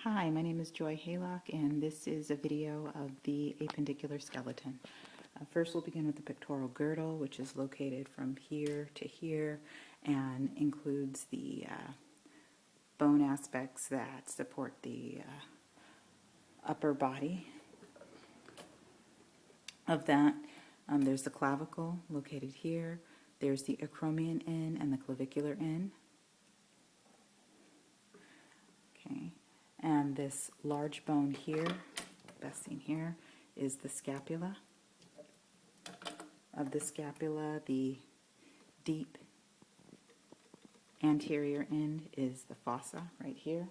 Hi, my name is Joi Haylock, and this is a video of the appendicular skeleton. First, we'll begin with the pectoral girdle, which is located from here to here and includes the bone aspects that support the upper body of that. There's the clavicle located here. There's the acromion end and the clavicular end. Okay. And this large bone here, best seen here, is the scapula. Of the scapula, the deep anterior end is the fossa right here.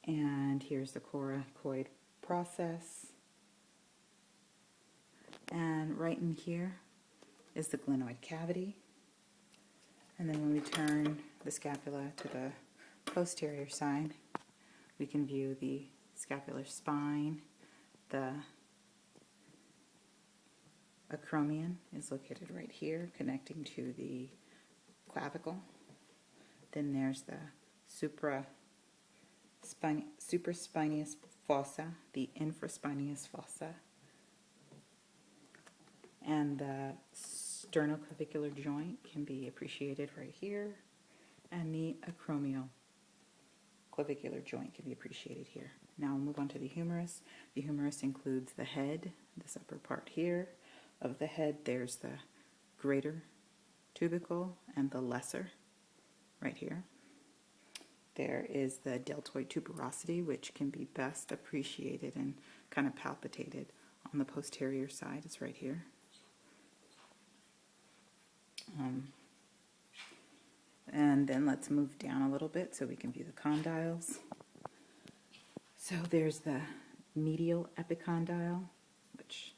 And here's the coracoid process. And right in here is the glenoid cavity. And then when we turn the scapula to the posterior side, we can view the scapular spine. The acromion is located right here, connecting to the clavicle. Then there's the supraspinatus fossa, the infraspinatus fossa, and the sternoclavicular joint can be appreciated right here, and the acromioclavicular joint can be appreciated here. Now we'll move on to the humerus. The humerus includes the head, this upper part here. Of the head, there's the greater tubercle and the lesser right here. There is the deltoid tuberosity, which can be best appreciated and kind of palpated on the posterior side. It's right here. And then let's move down a little bit so we can view the condyles. So there's the medial epicondyle, which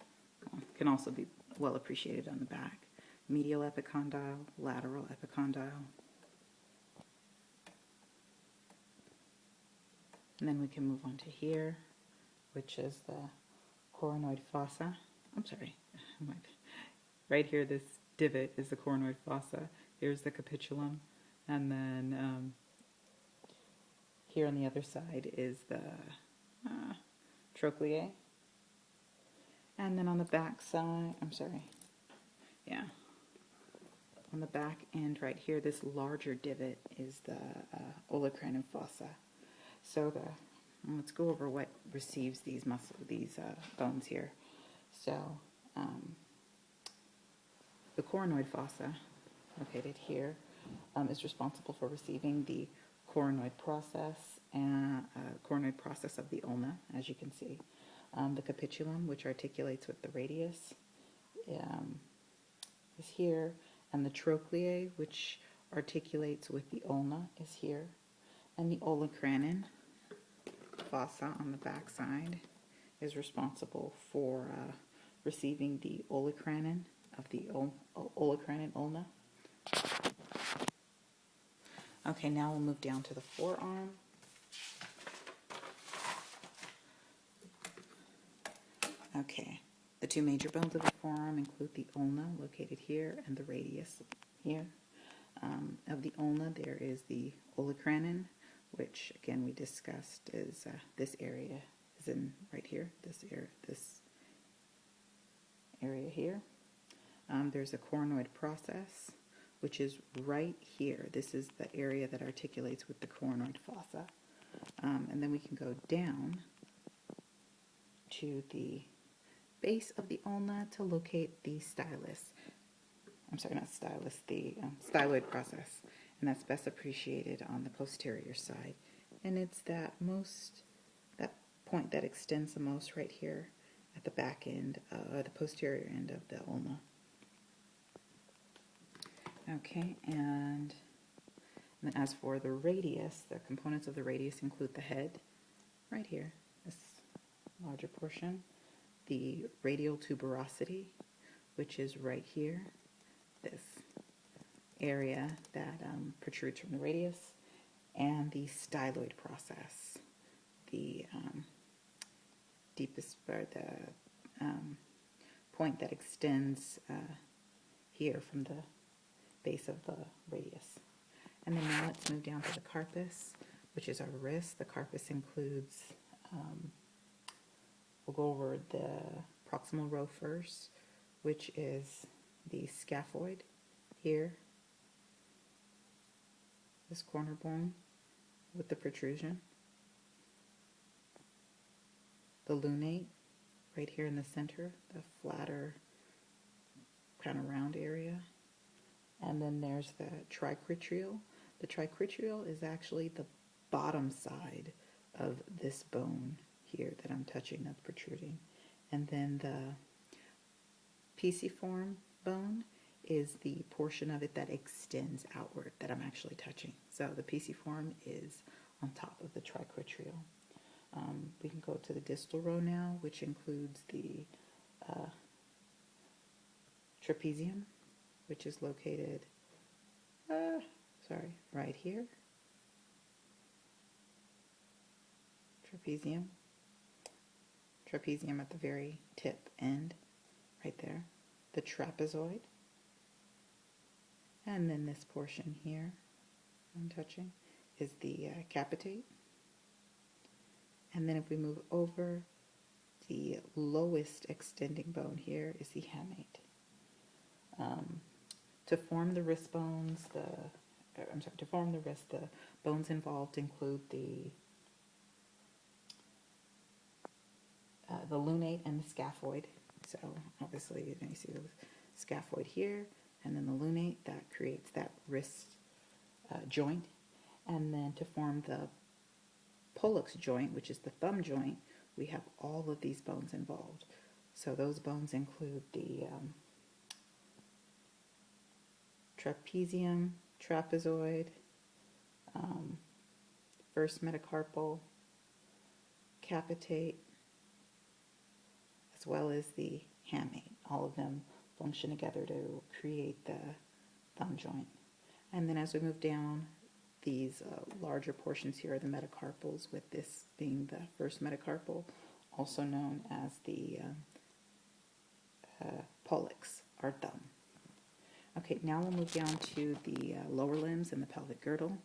can also be well appreciated on the back. Medial epicondyle, lateral epicondyle. And then we can move on to here, which is the coronoid fossa. I'm sorry. Right here, this divot is the coronoid fossa. Here's the capitulum. And then here on the other side is the trochleae. And then on the back side, on the back end right here, this larger divot is the olecranon fossa. So let's go over what receives these bones here. So the coronoid fossa, located here, is responsible for receiving the coronoid process and coronoid process of the ulna, as you can see. The capitulum, which articulates with the radius, is here, and the trochleae, which articulates with the ulna, is here, and the olecranon fossa on the back side is responsible for receiving the olecranon of the olecranon ulna. Okay, now we'll move down to the forearm. Okay, the two major bones of the forearm include the ulna, located here, and the radius here. Of the ulna, there is the olecranon, which again we discussed is this area is in right here. This area here. There's a coronoid process, which is right here. This is the area that articulates with the coronoid fossa. And then we can go down to the base of the ulna to locate the stylus. I'm sorry, not stylus, the styloid process. And that's best appreciated on the posterior side. And it's that point that extends the most right here at the back end, the posterior end of the ulna. Okay, and then as for the radius, the components of the radius include the head, right here, this larger portion, the radial tuberosity, which is right here, this area that protrudes from the radius, and the styloid process, the deepest, or the point that extends here from the base of the radius. And then now let's move down to the carpus, which is our wrist. The carpus includes, we'll go over the proximal row first, which is the scaphoid here, this corner bone with the protrusion, the lunate right here in the center, the flatter kind of round area, and then there's the triquetral. The triquetral is actually the bottom side of this bone here that I'm touching, that's protruding. And then the pisiform bone is the portion of it that extends outward that I'm actually touching. So the pisiform is on top of the triquetral. We can go to the distal row now, which includes the trapezium, which is located, right here. Trapezium at the very tip end, right there. The trapezoid, and then this portion here I'm touching is the capitate. And then if we move over, the lowest extending bone here is the hamate. To form the wrist bones, to form the wrist, the bones involved include the lunate and the scaphoid. So obviously, you see the scaphoid here, and then the lunate that creates that wrist joint. And then to form the pollex joint, which is the thumb joint, we have all of these bones involved. So those bones include the trapezium, trapezoid, first metacarpal, capitate, as well as the hamate. All of them function together to create the thumb joint. And then as we move down, these larger portions here are the metacarpals, with this being the first metacarpal, also known as the pollex, or thumb. Okay, now we'll move down to the lower limbs and the pelvic girdle.